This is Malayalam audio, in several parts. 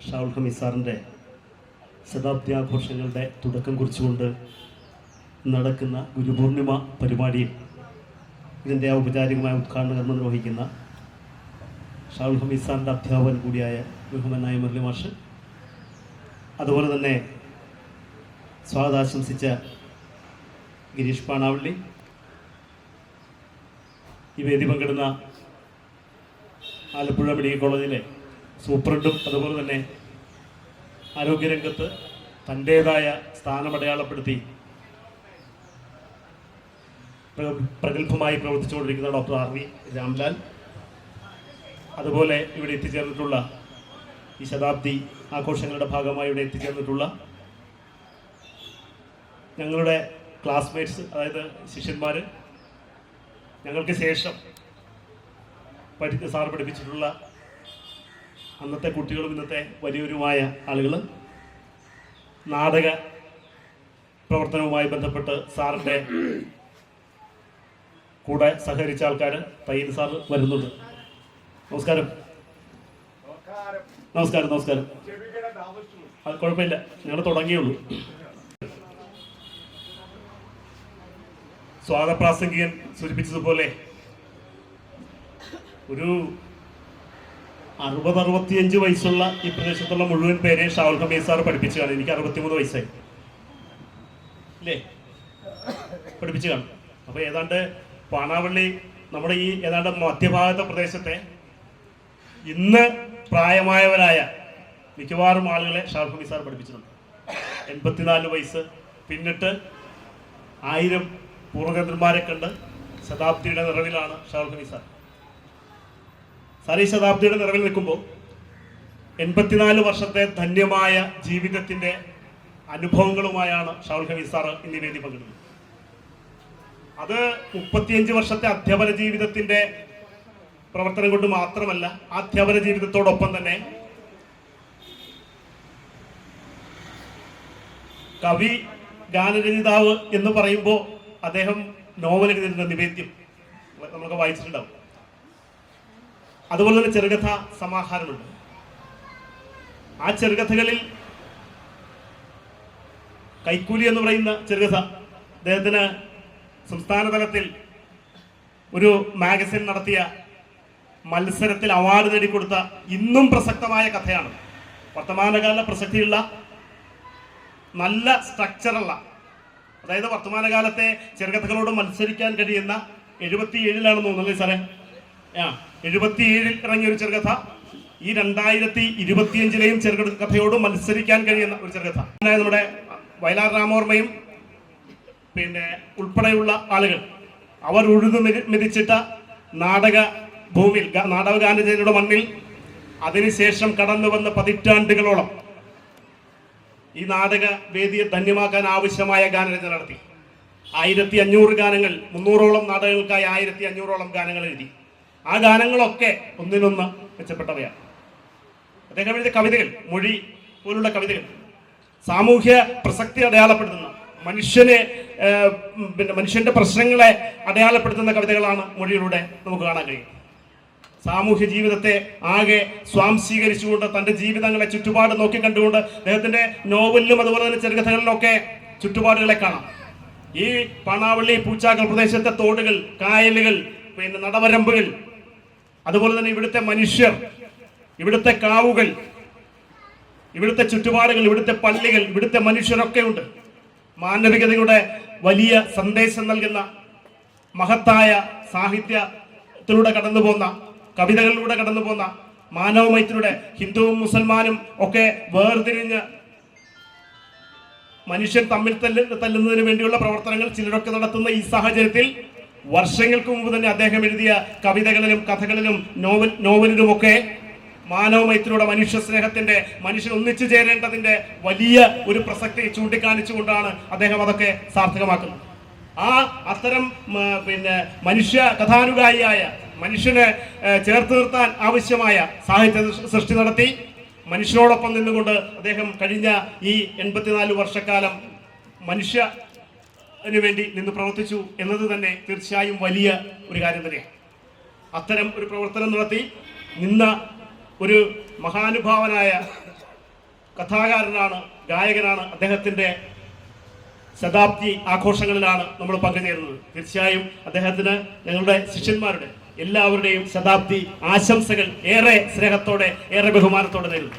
ഷാവുൽ ഹമീദ് സാറിൻ്റെ ശതാബ്ദി ആഘോഷങ്ങളുടെ തുടക്കം കുറിച്ചുകൊണ്ട് നടക്കുന്ന ഗുരുപൂർണിമ പരിപാടിയിൽ ഇതിൻ്റെ ഔപചാരികമായ ഉദ്ഘാടന കർമ്മം നിർവഹിക്കുന്ന ഷാവുൽ ഹമീദ് സാറിൻ്റെ അധ്യാപകൻ കൂടിയായ ബഹുമാനായ മുരളി മാഷ്, അതുപോലെ തന്നെ സ്വാഗതാശംസിച്ച ഗിരീഷ് പാണാവള്ളി, ഈ വേദി പങ്കിടുന്ന ആലപ്പുഴ മെഡിക്കൽ കോളേജിലെ സൂപ്രണ്ടും അതുപോലെ തന്നെ ആരോഗ്യരംഗത്ത് തൻ്റേതായ സ്ഥാനമടയാളപ്പെടുത്തി പ്രഗത്ഭമായി പ്രവർത്തിച്ചുകൊണ്ടിരിക്കുന്ന ഡോക്ടർ RV രാംലാൽ, അതുപോലെ ഇവിടെ എത്തിച്ചേർന്നിട്ടുള്ള ഈ ശതാബ്ദി ആഘോഷങ്ങളുടെ ഭാഗമായി ഇവിടെ എത്തിച്ചേർന്നിട്ടുള്ള ഞങ്ങളുടെ ക്ലാസ്മേറ്റ്സ്, അതായത് ശിഷ്യന്മാർ, ഞങ്ങൾക്ക് ശേഷം സാർ പഠിപ്പിച്ചിട്ടുള്ള അന്നത്തെ കുട്ടികളും ഇന്നത്തെ വലിയവരുമായ ആളുകൾ, നാടക പ്രവർത്തനവുമായി ബന്ധപ്പെട്ട് സാറിൻ്റെ കൂടെ സഹകരിച്ച ആൾക്കാർ, തയ്യൽ സാർ വരുന്നുണ്ട്. നമസ്കാരം. നമസ്കാരം. നമസ്കാരം. അത് കുഴപ്പമില്ല, ഞങ്ങൾ തുടങ്ങിയുള്ളൂ. സ്വാഗതപ്രാസംഗികൻ സൂചിപ്പിച്ചതുപോലെ ഒരു 60-65 വയസ്സുള്ള ഈ പ്രദേശത്തുള്ള മുഴുവൻ പേരെ ഷാവുൽ ഹമീദ് സാർ പഠിപ്പിച്ചു കാണും. എനിക്ക് 63 വയസ്സായി അല്ലേ, പഠിപ്പിച്ചു കാണും. അപ്പോൾ ഏതാണ്ട് പാണാവള്ളി നമ്മുടെ ഈ ഏതാണ്ട് മധ്യഭാഗത്തെ പ്രദേശത്തെ ഇന്ന് പ്രായമായവരായ മിക്കവാറും ആളുകളെ ഷാവുൽ ഹമീദ് സാർ പഠിപ്പിച്ചിട്ടുണ്ട്. 84 വയസ്സ് പിന്നിട്ട് 1000 പൂർവ്വകേന്ദ്രന്മാരെ കണ്ട് ശതാബ്ദിയുടെ നിറവിലാണ് ഷാവുൽ ഹമീദ് സാർ. സാർ ഈ ശതാബ്ദിയുടെ നിറവിൽ നിൽക്കുമ്പോൾ 84 വർഷത്തെ ധന്യമായ ജീവിതത്തിൻ്റെ അനുഭവങ്ങളുമായാണ് ഷാവുൽ ഹമീദ് സാർ ഇന്ന് വേദി പങ്കിടുന്നത്. അത് 35 വർഷത്തെ അധ്യാപന ജീവിതത്തിൻ്റെ പ്രവർത്തനം കൊണ്ട് മാത്രമല്ല, അധ്യാപന ജീവിതത്തോടൊപ്പം തന്നെ കവി, ഗാനരചയിതാവ് എന്ന് പറയുമ്പോൾ അദ്ദേഹം നോവൽ എഴുതുന്ന നിവേദ്യം നമ്മളൊക്കെ വായിച്ചിട്ടുണ്ടാവും. അതുപോലെ തന്നെ ചെറുകഥ സമാഹാരമുണ്ട്. ആ ചെറുകഥകളിൽ കൈക്കൂലി എന്ന് പറയുന്ന ചെറുകഥ അദ്ദേഹത്തിന് സംസ്ഥാന തലത്തിൽ ഒരു മാഗസിൻ നടത്തിയ മത്സരത്തിൽ അവാർഡ് നേടിക്കൊടുത്ത ഇന്നും പ്രസക്തമായ കഥയാണ്. വർത്തമാനകാല പ്രസക്തിയുള്ള നല്ല സ്ട്രക്ചറുള്ള, അതായത് വർത്തമാനകാലത്തെ ചെറുകഥകളോട് മത്സരിക്കാൻ കഴിയുന്ന 77-ലാണെന്ന് തോന്നുന്നത് സാറേ, 77-ൽ ഇറങ്ങിയ ഒരു ചെറുകഥ ഈ 2025-ലെയും ചെറുകഥയോട് മത്സരിക്കാൻ കഴിയുന്ന ഒരു ചെറുകഥ. നമ്മുടെ വയലാർ രാമവർമ്മയും പിന്നെ ഉൾപ്പെടെയുള്ള ആളുകൾ അവർ ഉഴുതു മെതിച്ചിട്ട നാടക ഭൂമിയിൽ, നാടക ഗാനരചനയുടെ മണ്ണിൽ അതിനുശേഷം കടന്നു വന്ന പതിറ്റാണ്ടുകളോളം ഈ നാടക വേദിയെ ധന്യമാക്കാൻ ആവശ്യമായ ഗാനരചന നടത്തി. 1500 ഗാനങ്ങൾ, 300ഓളം നാടകങ്ങൾക്കായി 1500ഓളം ഗാനങ്ങൾ എഴുതി. ആ ഗാനങ്ങളൊക്കെ ഒന്നിനൊന്ന് മെച്ചപ്പെട്ടവയാണ്. അദ്ദേഹം എഴുതിയ കവിതകൾ, മൊഴി പോലുള്ള കവിതകൾ സാമൂഹ്യ പ്രസക്തി അടയാളപ്പെടുത്തുന്ന, മനുഷ്യന്റെ പ്രശ്നങ്ങളെ അടയാളപ്പെടുത്തുന്ന കവിതകളാണ് മൊഴിയിലൂടെ നമുക്ക് കാണാൻ കഴിയും. സാമൂഹ്യ ജീവിതത്തെ ആകെ സ്വാംശീകരിച്ചുകൊണ്ട് തൻ്റെ ജീവിതങ്ങളെ ചുറ്റുപാട് നോക്കിക്കണ്ടുകൊണ്ട് അദ്ദേഹത്തിൻ്റെ നോവലിലും അതുപോലെ തന്നെ ചെറുകഥകളിലൊക്കെ ചുറ്റുപാടുകളെ കാണാം. ഈ പാണാവള്ളി പൂച്ചാക്കൽ പ്രദേശത്തെ തോടുകൾ, കായലുകൾ, പിന്നെ നടവരമ്പുകൾ, അതുപോലെ തന്നെ ഇവിടുത്തെ മനുഷ്യർ, ഇവിടുത്തെ കാവുകൾ, ഇവിടുത്തെ ചുറ്റുപാടുകൾ, ഇവിടുത്തെ പള്ളികൾ, ഇവിടുത്തെ മനുഷ്യരൊക്കെ ഉണ്ട്. മാനവികതയുടെ വലിയ സന്ദേശം നൽകുന്ന മഹത്തായ സാഹിത്യത്തിലൂടെ കടന്നു പോകുന്ന, കവിതകളിലൂടെ കടന്നു പോകുന്ന, മാനവമൈത്രിയുടെ, ഹിന്ദുവും മുസൽമാനും ഒക്കെ വേർതിരിഞ്ഞ് മനുഷ്യൻ തമ്മിൽ തല്ലുന്നതിന് വേണ്ടിയുള്ള പ്രവർത്തനങ്ങൾ ചിലരൊക്കെ നടത്തുന്ന ഈ സാഹചര്യത്തിൽ വർഷങ്ങൾക്ക് മുമ്പ് തന്നെ അദ്ദേഹം എഴുതിയ കവിതകളിലും കഥകളിലും നോവലിലുമൊക്കെ മാനവമൈത്രിയുടെ, മനുഷ്യ സ്നേഹത്തിന്റെ, മനുഷ്യൻ ഒന്നിച്ചു ചേരേണ്ടതിന്റെ വലിയ ഒരു പ്രസക്തി ചൂണ്ടിക്കാണിച്ചുകൊണ്ടാണ് അദ്ദേഹം അതൊക്കെ സാർത്ഥകമാക്കുന്നത്. ആ അത്തരം പിന്നെ മനുഷ്യ കഥാനുഗായിയായ, മനുഷ്യനെ ചേർത്ത് നിർത്താൻ ആവശ്യമായ സാഹിത്യ സൃഷ്ടി നടത്തി മനുഷ്യനോടൊപ്പം നിന്നുകൊണ്ട് അദ്ദേഹം കഴിഞ്ഞ ഈ 84 വർഷക്കാലം മനുഷ്യന് വേണ്ടി നിന്ന് പ്രവർത്തിച്ചു എന്നത് തന്നെ തീർച്ചയായും വലിയ ഒരു കാര്യം തന്നെയാണ്. അത്തരം ഒരു പ്രവർത്തനം നടത്തി നിന്ന ഒരു മഹാനുഭാവനായ കഥാകാരനാണ്, ഗായകനാണ്. അദ്ദേഹത്തിൻ്റെ ശതാബ്ദി ആഘോഷങ്ങളിലാണ് നമ്മൾ പങ്കുചേരുന്നത്. തീർച്ചയായും അദ്ദേഹത്തിന് ഞങ്ങളുടെ ശിഷ്യന്മാരുടെ എല്ലാവരുടെയും ശതാബ്ദി ആശംസകൾ ഏറെ സ്നേഹത്തോടെ, ഏറെ ബഹുമാനത്തോടെ നേരുന്നു.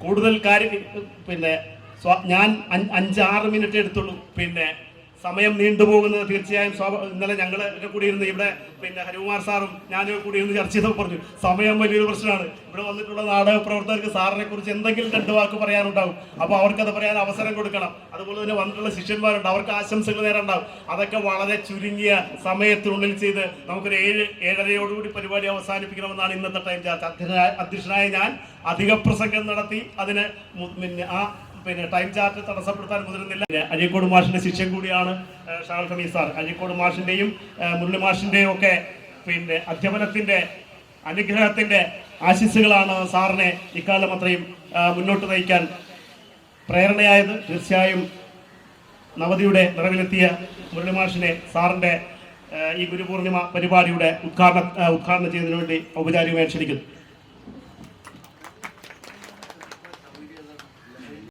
കൂടുതൽ കാര്യം ഞാൻ 5-6 മിനിറ്റ് എടുത്തുള്ളൂ. സമയം നീണ്ടുപോകുന്നത് തീർച്ചയായും ഇന്നലെ ഞങ്ങളൊക്കെ കൂടി ഇരുന്ന് ഇവിടെ ഹരികുമാർ സാറും ഞാനും കൂടി ഇരുന്ന് ചർച്ച ചെയ്തപ്പോൾ പറഞ്ഞു സമയം വലിയൊരു പ്രശ്നമാണ്. ഇവിടെ വന്നിട്ടുള്ള നാടക പ്രവർത്തകർക്ക് സാറിനെ കുറിച്ച് എന്തെങ്കിലും 2 വാക്ക് പറയാനുണ്ടാവും. അപ്പോൾ അവർക്കത് പറയാൻ അവസരം കൊടുക്കണം. അതുപോലെ തന്നെ വന്നിട്ടുള്ള ശിഷ്യന്മാരുണ്ട്, അവർക്ക് ആശംസകൾ നേരണ്ടാവും. അതൊക്കെ വളരെ ചുരുങ്ങിയ സമയത്തിനുള്ളിൽ ചെയ്ത് നമുക്കൊരു 7-7:30 പരിപാടി അവസാനിപ്പിക്കണമെന്നാണ് ഇന്നത്തെ ടൈം ചാർട്ട്. അധ്യക്ഷനായ ഞാൻ അധിക പ്രസംഗം നടത്തി അതിന് ടൈം ചാർട്ട് തടസ്സപ്പെടുത്താൻ മുതിരുന്നില്ല. അഴീക്കോട് മാഷിന്റെ ശിഷ്യൻ കൂടിയാണ് ഷാഹുൽ ഹമീദ് സാർ. അഴീക്കോട് മാഷിന്റെയും മുരളി മാഷിന്റെയും ഒക്കെ അധ്യാപനത്തിന്റെ അനുഗ്രഹത്തിന്റെ ആശിസ്സുകളാണ് സാറിനെ ഇക്കാലം അത്രയും മുന്നോട്ട് നയിക്കാൻ പ്രേരണയായത്. തീർച്ചയായും നവതിയുടെ നിറവിലെത്തിയ മുരളി മാഷിനെ സാറിന്റെ ഈ ഗുരുപൂർണിമ പരിപാടിയുടെ ഉദ്ഘാടനം ചെയ്യുന്നതിന് വേണ്ടി ഔപചാരികമായി ക്ഷണിക്കുന്നു.